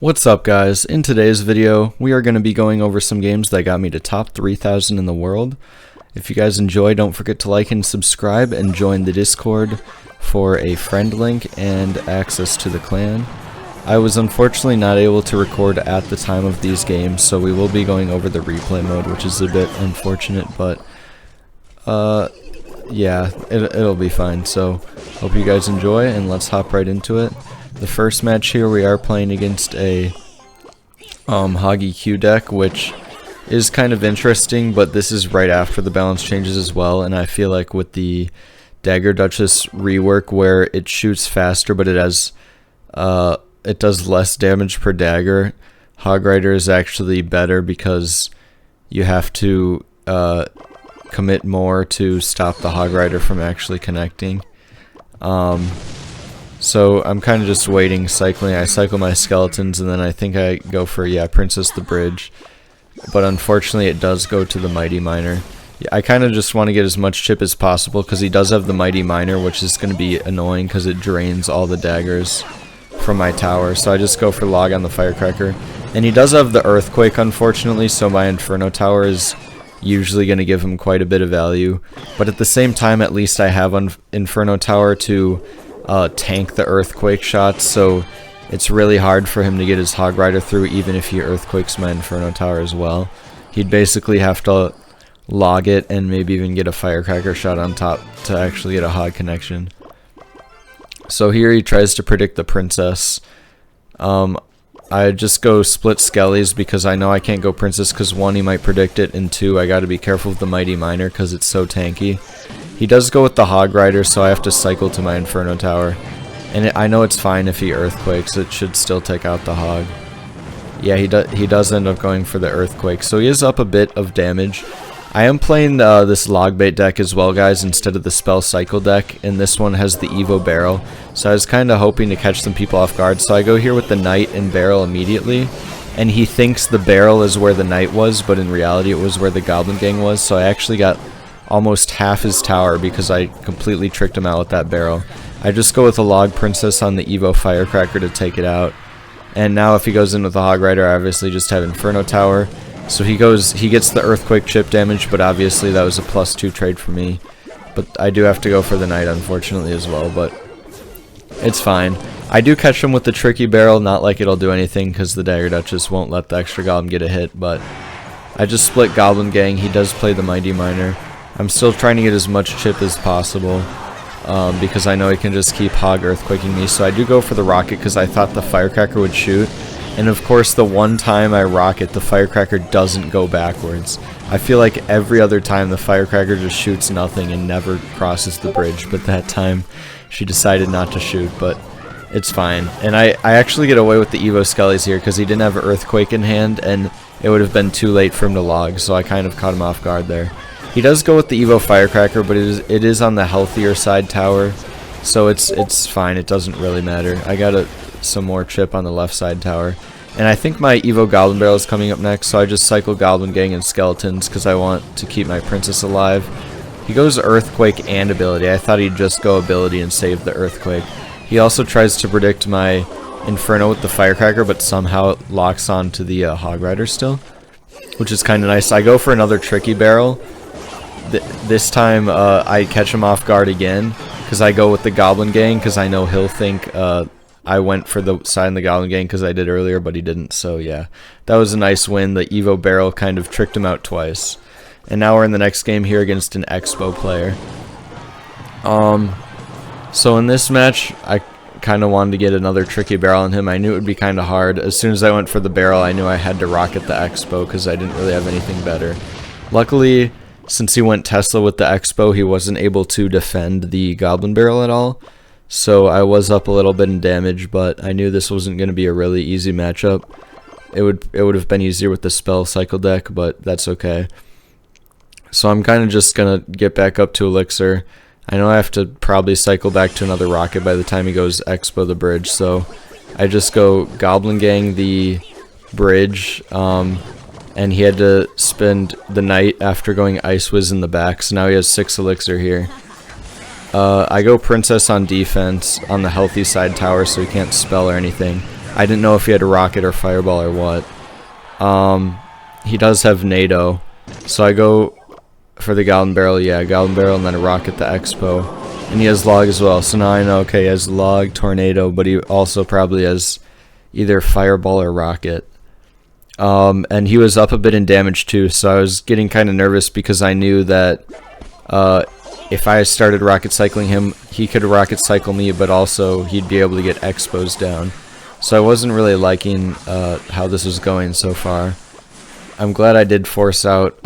What's up guys? In today's video, we are going to be going over some games that got me to top 3,000 in the world. If you guys enjoy, don't forget to like and subscribe and join the Discord for a friend link and access to the clan. I was unfortunately not able to record at the time of these games, so we will be going over the replay mode, which is a bit unfortunate, but yeah, it'll be fine. So hope you guys enjoy, and let's hop right into it. The first match here, we are playing against a Hoggy Q deck, which is kind of interesting, but this is right after the balance changes as well, and I feel like with the Dagger Duchess rework where it shoots faster but it has it does less damage per dagger, Hog Rider is actually better because you have to commit more to stop the Hog Rider from actually connecting. So I'm kind of just waiting, cycling. I cycle my skeletons, and then I think I go for, yeah, Princess the Bridge. But unfortunately, it does go to the Mighty Miner. Yeah, I kind of just want to get as much chip as possible, because he does have the Mighty Miner, which is going to be annoying, because it drains all the daggers from my tower. So I just go for Log on the Firecracker. And he does have the Earthquake, unfortunately, so my Inferno Tower is usually going to give him quite a bit of value. But at the same time, at least I have an Inferno Tower to tank the Earthquake shots, so it's really hard for him to get his Hog Rider through even if he Earthquakes my Inferno Tower as well. He'd basically have to log it and maybe even get a Firecracker shot on top to actually get a Hog connection. So here he tries to predict the Princess. I just go split Skellies because I know I can't go Princess because 1, he might predict it, and 2, I gotta be careful with the Mighty Miner because it's so tanky. He does go with the Hog Rider, so I have to cycle to my Inferno Tower. And I know it's fine if he Earthquakes, it should still take out the Hog. Yeah, he does end up going for the Earthquake, so he is up a bit of damage. I am playing this Logbait deck as well, guys, instead of the Spell Cycle deck, and this one has the Evo Barrel. So I was kind of hoping to catch some people off guard, so I go here with the Knight and Barrel immediately. And he thinks the Barrel is where the Knight was, but in reality it was where the Goblin Gang was, so I actually got almost half his tower because I completely tricked him out with that Barrel. I just go with a Log Princess on the Evo Firecracker to take it out. And now if he goes in with the Hog Rider, I obviously just have Inferno Tower. So he gets the Earthquake chip damage, but obviously that was a +2 trade for me. But I do have to go for the Knight, unfortunately, as well, but it's fine. I do catch him with the Tricky Barrel, not like it'll do anything because the Dagger Duchess won't let the extra Goblin get a hit, but I just split Goblin Gang. He does play the Mighty Miner. I'm still trying to get as much chip as possible because I know he can just keep Hog Earthquaking me, so I do go for the Rocket because I thought the Firecracker would shoot. And of course, the one time I rocket, the Firecracker doesn't go backwards. I feel like every other time the Firecracker just shoots nothing and never crosses the bridge, but that time she decided not to shoot, but it's fine. And I actually get away with the Evo Skellies here because he didn't have an Earthquake in hand, and it would have been too late for him to log, so I kind of caught him off guard there. He does go with the Evo Firecracker, but it is on the healthier side tower, so it's fine. It doesn't really matter. I got some more chip on the left side tower. And I think my Evo Goblin Barrel is coming up next, so I just cycle Goblin Gang and Skeletons because I want to keep my Princess alive. He goes Earthquake and Ability. I thought he'd just go Ability and save the Earthquake. He also tries to predict my Inferno with the Firecracker, but somehow it locks on to the Hog Rider still, which is kind of nice. I go for another Tricky Barrel. This time I catch him off guard again because I go with the Goblin Gang because I know he'll think I went for the side in the Goblin Gang because I did earlier, but he didn't, so yeah. That was a nice win. The Evo Barrel kind of tricked him out twice. And now we're in the next game here against an Expo player. So in this match, I kind of wanted to get another Tricky Barrel on him. I knew it would be kind of hard. As soon as I went for the Barrel, I knew I had to rocket the Expo because I didn't really have anything better. Luckily, since he went Tesla with the Expo, he wasn't able to defend the Goblin Barrel at all. So I was up a little bit in damage, but I knew this wasn't going to be a really easy matchup. It would have been easier with the Spell Cycle deck, but that's okay. So I'm kind of just going to get back up to Elixir. I know I have to probably cycle back to another Rocket by the time he goes Expo the Bridge, so I just go Goblin Gang the Bridge, and he had to spend the Knight after going Ice Wiz in the back, so now he has 6 Elixir here. I go Princess on defense on the healthy side tower so he can't spell or anything. I didn't know if he had a rocket or fireball or what. He does have NATO, so I go for the goblin barrel. Yeah, goblin barrel, and then a rocket the expo, and he has log as well. So now I know, okay, he has log, tornado, but he also probably has either fireball or rocket. And he was up a bit in damage too, so I was getting kind of nervous because I knew that if I started rocket cycling him, he could rocket cycle me, but also he'd be able to get expos down. So I wasn't really liking how this was going so far. I'm glad I did force out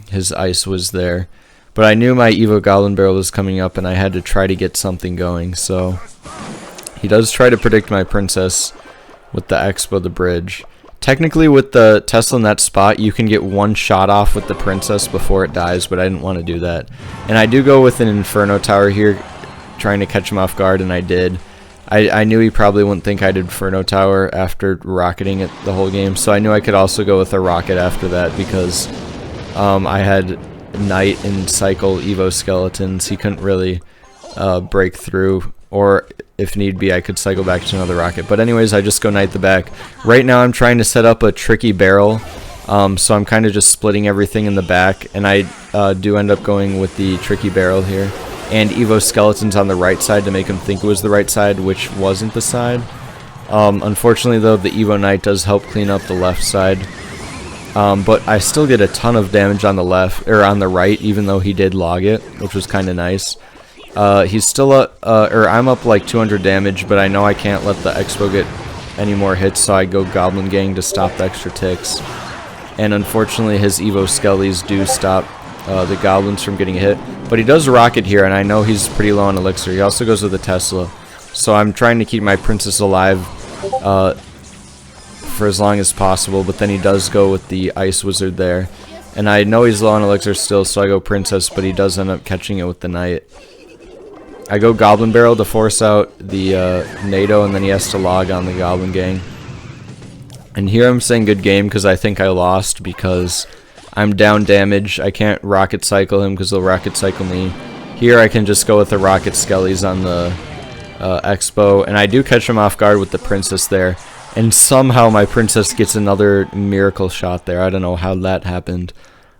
his ice was there, but I knew my Evo Goblin Barrel was coming up and I had to try to get something going. So he does try to predict my princess with the expo the bridge. Technically with the Tesla in that spot you can get one shot off with the princess before it dies, but I didn't want to do that. And I do go with an Inferno Tower here trying to catch him off guard, and I did. I knew he probably wouldn't think I did Inferno Tower after rocketing it the whole game, so I knew I could also go with a rocket after that because I had Knight and Cycle Evo Skeletons. He couldn't really break through, or if need be I could cycle back to another rocket. But anyways, I just go Knight the back. Right now I'm trying to set up a tricky barrel, so I'm kind of just splitting everything in the back, and I do end up going with the tricky barrel here. And Evo Skeletons on the right side to make him think it was the right side, which wasn't the side. Unfortunately though, the Evo Knight does help clean up the left side. But I still get a ton of damage on the left, or on the right, even though he did log it, which was kind of nice. He's still I'm up like 200 damage, but I know I can't let the expo get any more hits, so I go Goblin Gang to stop the extra ticks. And unfortunately his Evo Skellies do stop the goblins from getting hit, but he does rocket here, and I know he's pretty low on elixir. He also goes with the Tesla, so I'm trying to keep my princess alive for as long as possible, but then he does go with the ice wizard there, and I know he's low on elixir still, so I go princess, but he does end up catching it with the knight. I go goblin barrel to force out the NATO, and then he has to log on the goblin gang. And here I'm saying good game because I think I lost because I'm down damage. I can't rocket cycle him because he'll rocket cycle me. Here I can just go with the rocket skellies on the expo, and I do catch him off guard with the princess there. And somehow my princess gets another miracle shot there. I don't know how that happened.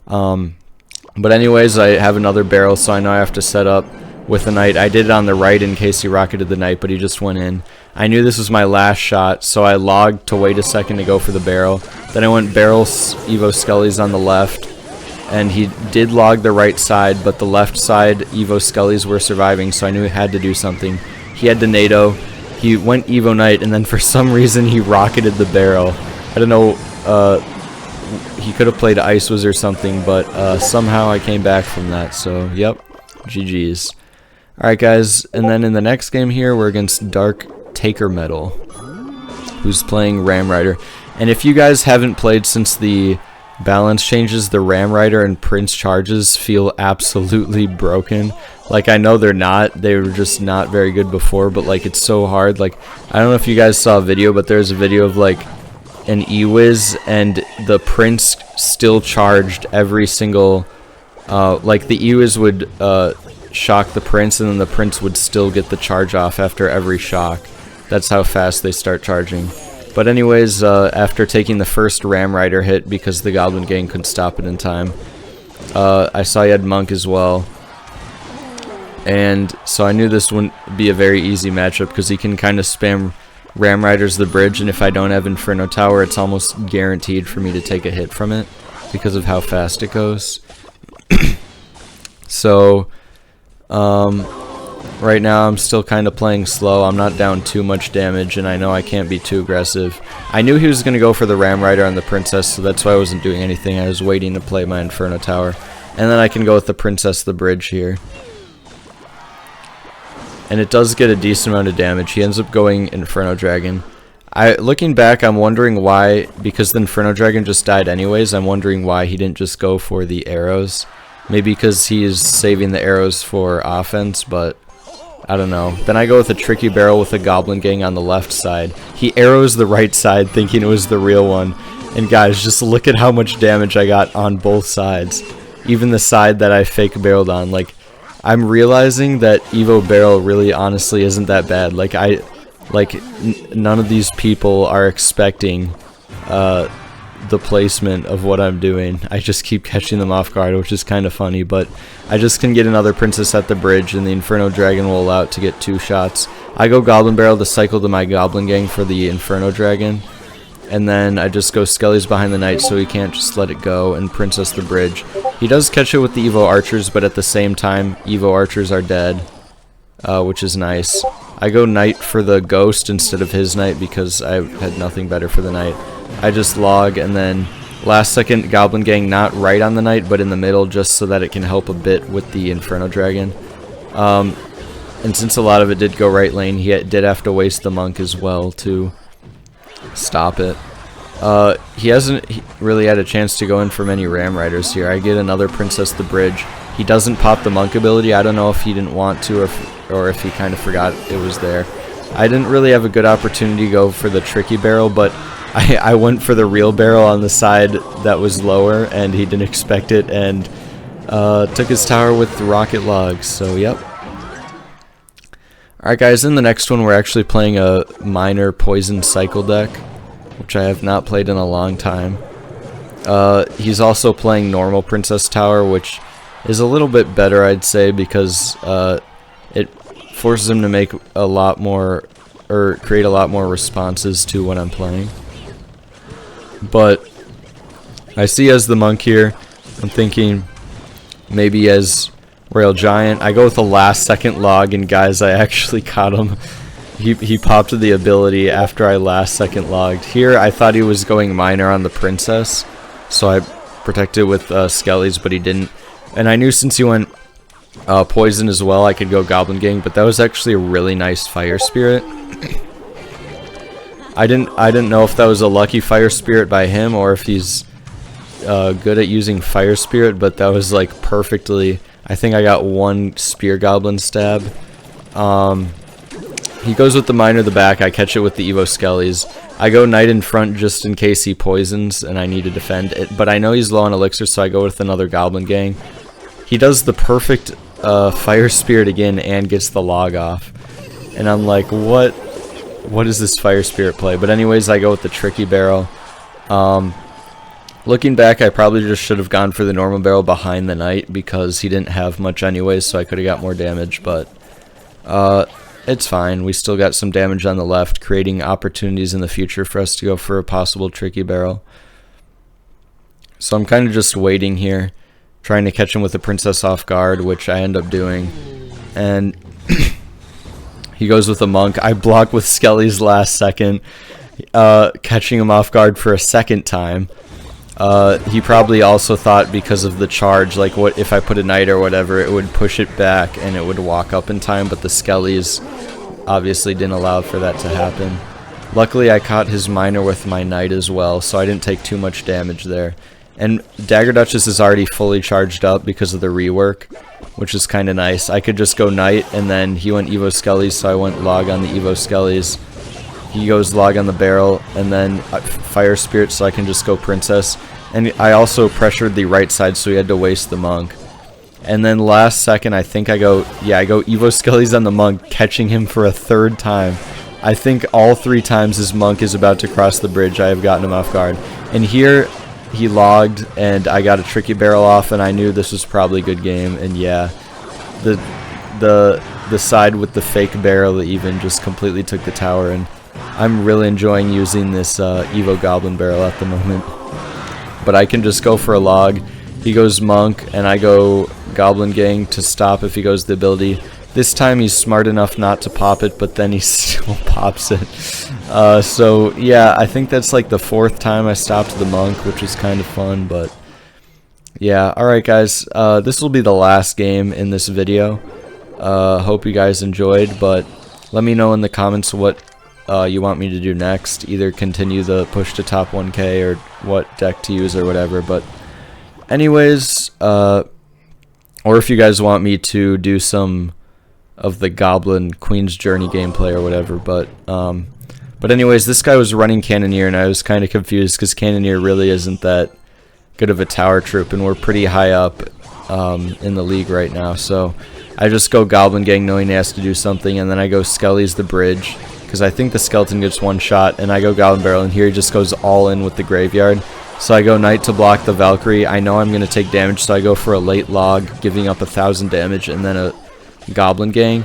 But anyways, I have another barrel, so I know I have to set up with the knight. I did it on the right in case he rocketed the knight, but he just went in. I knew this was my last shot, so I logged to wait a second to go for the barrel. Then I went barrels, Evo Skellies on the left, and he did log the right side, but the left side Evo Skellies were surviving, so I knew he had to do something. He had the NATO, he went Evo Knight, and then for some reason he rocketed the barrel. I don't know, he could have played Ice Wiz or something, but somehow I came back from that, so yep, GG's. Alright guys, and then in the next game here, we're against Dark Taker Metal, who's playing Ram Rider. And if you guys haven't played since the balance changes, the Ram Rider and Prince charges feel absolutely broken. Like, I know they're not, they were just not very good before, but like, it's so hard. Like, I don't know if you guys saw a video, but there's a video of like an E-Wiz, and the Prince still charged every single, like the E-Wiz would shock the Prince, and then the Prince would still get the charge off after every shock. That's how fast they start charging. But anyways, after taking the first Ram Rider hit because the Goblin Gang couldn't stop it in time, I saw he had Monk as well. And so I knew this wouldn't be a very easy matchup because he can kind of spam Ram Riders the bridge, and if I don't have Inferno Tower, it's almost guaranteed for me to take a hit from it because of how fast it goes. So right now I'm still kind of playing slow. I'm not down too much damage, and I know I can't be too aggressive. I knew he was going to go for the Ram Rider on the Princess, so that's why I wasn't doing anything. I was waiting to play my Inferno Tower, and then I can go with the Princess the bridge here. And it does get a decent amount of damage. He ends up going Inferno Dragon. Looking back, I'm wondering why, because the Inferno Dragon just died anyways, I'm wondering why he didn't just go for the arrows. Maybe because he is saving the arrows for offense, but I don't know. Then I go with a Tricky Barrel with a Goblin Gang on the left side. He arrows the right side thinking it was the real one. And guys, just look at how much damage I got on both sides. Even the side that I fake barreled on. Like, I'm realizing that Evo Barrel really honestly isn't that bad. Like, Like, none of these people are expecting the placement of what I'm doing. I just keep catching them off guard, which is kind of funny, but I just can get another princess at the bridge, and the Inferno Dragon will allow it to get 2 shots. I go Goblin Barrel to cycle to my Goblin Gang for the Inferno Dragon, and then I just go Skellies behind the Knight so he can't just let it go, and Princess the bridge. He does catch it with the Evo Archers, but at the same time, Evo Archers are dead, which is nice. I go Knight for the Ghost instead of his Knight because I had nothing better for the Knight. I just log, and then last second Goblin Gang not right on the Knight, but in the middle, just so that it can help a bit with the Inferno Dragon. And since a lot of it did go right lane, he did have to waste the Monk as well to stop it. He hasn't really had a chance to go in for many Ram Riders here. I get another Princess the bridge. He doesn't pop the Monk ability. I don't know if he didn't want to or if he kind of forgot it was there. I didn't really have a good opportunity to go for the tricky barrel, but I went for the real barrel on the side that was lower, and he didn't expect it, and took his tower with rocket logs, so yep. Alright guys, in the next one we're actually playing a minor poison cycle deck, which I have not played in a long time. He's also playing normal Princess Tower, which is a little bit better, I'd say, because it forces him to make a lot more, or create a lot more responses to what I'm playing. But I see as the Monk here, I'm thinking maybe as Royal Giant. I go with the last second log, and guys, I actually caught him. He popped the ability after I last second logged. Here I thought he was going minor on the Princess, so I protected with Skellies, but he didn't. And I knew since he went poison as well, I could go Goblin Gang, but that was actually a really nice Fire Spirit. I didn't know if that was a lucky Fire Spirit by him or if he's good at using Fire Spirit, but that was like perfectly. I think I got 1 Spear Goblin stab. He goes with the Miner the back. I catch it with the Evo Skellies. I go Knight in front just in case he poisons and I need to defend it, but I know he's low on elixir, so I go with another Goblin Gang. He does the perfect Fire Spirit again and gets the log off, and I'm like, what is this Fire Spirit play? But anyways, I go with the tricky barrel. Looking back, I probably just should have gone for the normal barrel behind the Knight because he didn't have much anyways, so I could have got more damage, but it's fine. We still got some damage on the left, creating opportunities in the future for us to go for a possible tricky barrel. So I'm kind of just waiting here, trying to catch him with the Princess off guard, which I end up doing. And he goes with a Monk. I block with Skelly's last second, catching him off guard for a second time. He probably also thought because of the charge, like what if I put a Knight or whatever, it would push it back and it would walk up in time, but the Skellies obviously didn't allow for that to happen. Luckily I caught his Miner with my Knight as well, so I didn't take too much damage there. And Dagger Duchess is already fully charged up because of the rework, which is kind of nice. I could just go Knight, and then he went Evo Skellies, so I went log on the Evo Skellies. He goes log on the barrel, and then Fire Spirit, so I can just go Princess. And I also pressured the right side, so he had to waste the Monk. And then last second, I think I go Evo Skellies on the Monk, catching him for a 3rd time. I think all 3 times his Monk is about to cross the bridge, I have gotten him off guard. And here, he logged, and I got a tricky barrel off, and I knew this was probably a good game. And yeah, the side with the fake barrel even just completely took the tower, and I'm really enjoying using this Evo Goblin barrel at the moment. But I can just go for a log. He goes Monk, and I go Goblin Gang to stop if he goes the ability. This time he's smart enough not to pop it, but then he still pops it. So yeah, I think that's like the 4th time I stopped the Monk, which is kind of fun, but yeah. Alright guys, this will be the last game in this video. Hope you guys enjoyed, but let me know in the comments what you want me to do next. Either continue the push to top 1k or what deck to use or whatever, but anyways, or if you guys want me to do some of the Goblin Queen's Journey gameplay or whatever, but anyways, this guy was running Cannoneer, and I was kind of confused because Cannoneer really isn't that good of a tower troop, and we're pretty high up in the league right now, so I just go Goblin Gang knowing he has to do something, and then I go Skellies the bridge, because I think the skeleton gets one shot, and I go Goblin Barrel, and here he just goes all in with the graveyard. So I go Knight to block the Valkyrie. I know I'm going to take damage, so I go for a late log, giving up 1,000 damage, and then a Goblin Gang.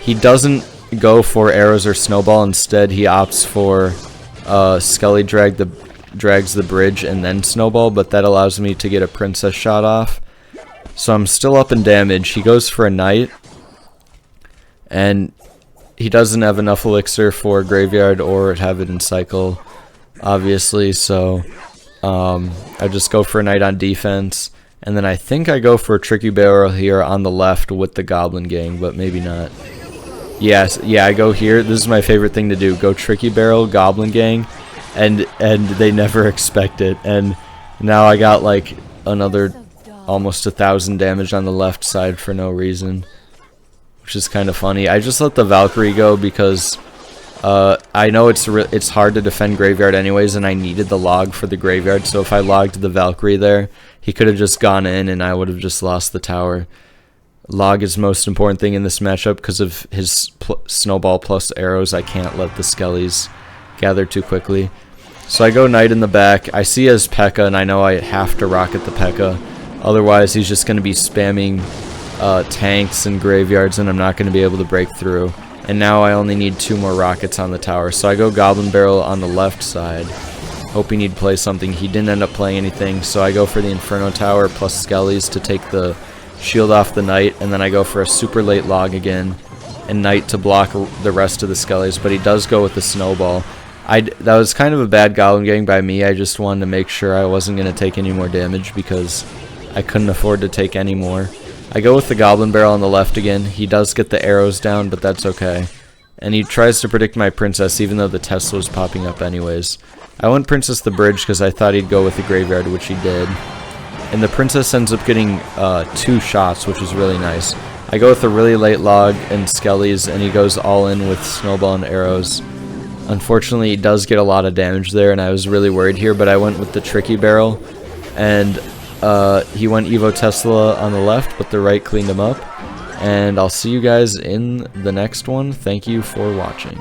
He doesn't go for arrows or snowball. Instead, he opts for Skelly drags the bridge and then snowball, but that allows me to get a princess shot off. So I'm still up in damage. He goes for a Knight, and he doesn't have enough elixir for graveyard or have it in cycle, obviously, so I just go for a Knight on defense, and then I think I go for a Tricky Barrel here on the left with the Goblin Gang, but maybe not. Yes, yeah, I go here. This is my favorite thing to do. Go Tricky Barrel, Goblin Gang, and they never expect it. And now I got like another almost 1,000 damage on the left side for no reason, which is kind of funny. I just let the Valkyrie go because I know it's hard to defend graveyard anyways, and I needed the log for the graveyard. So if I logged the Valkyrie there, he could have just gone in, and I would have just lost the tower. Log is the most important thing in this matchup because of his snowball plus arrows. I can't let the Skellies gather too quickly. So I go Knight in the back. I see his P.E.K.K.A, and I know I have to rocket the P.E.K.K.A. Otherwise, he's just going to be spamming tanks and graveyards, and I'm not going to be able to break through. And now I only need 2 more rockets on the tower. So I go Goblin Barrel on the left side, hoping he'd play something. He didn't end up playing anything, so I go for the Inferno Tower plus Skellies to take the shield off the Knight, and then I go for a super late log again, and Knight to block the rest of the Skellies, but he does go with the Snowball. That was kind of a bad Goblin Gang by me. I just wanted to make sure I wasn't going to take any more damage because I couldn't afford to take any more. I go with the Goblin Barrel on the left again. He does get the arrows down, but that's okay. And he tries to predict my Princess, even though the Tesla was popping up anyways. I went Princess the Bridge because I thought he'd go with the Graveyard, which he did. And the Princess ends up getting 2 shots, which is really nice. I go with a really late log and Skellies, and he goes all in with Snowball and arrows. Unfortunately, he does get a lot of damage there, and I was really worried here, but I went with the Tricky Barrel, and he went Evo Tesla on the left, but the right cleaned him up. And I'll see you guys in the next one. Thank you for watching.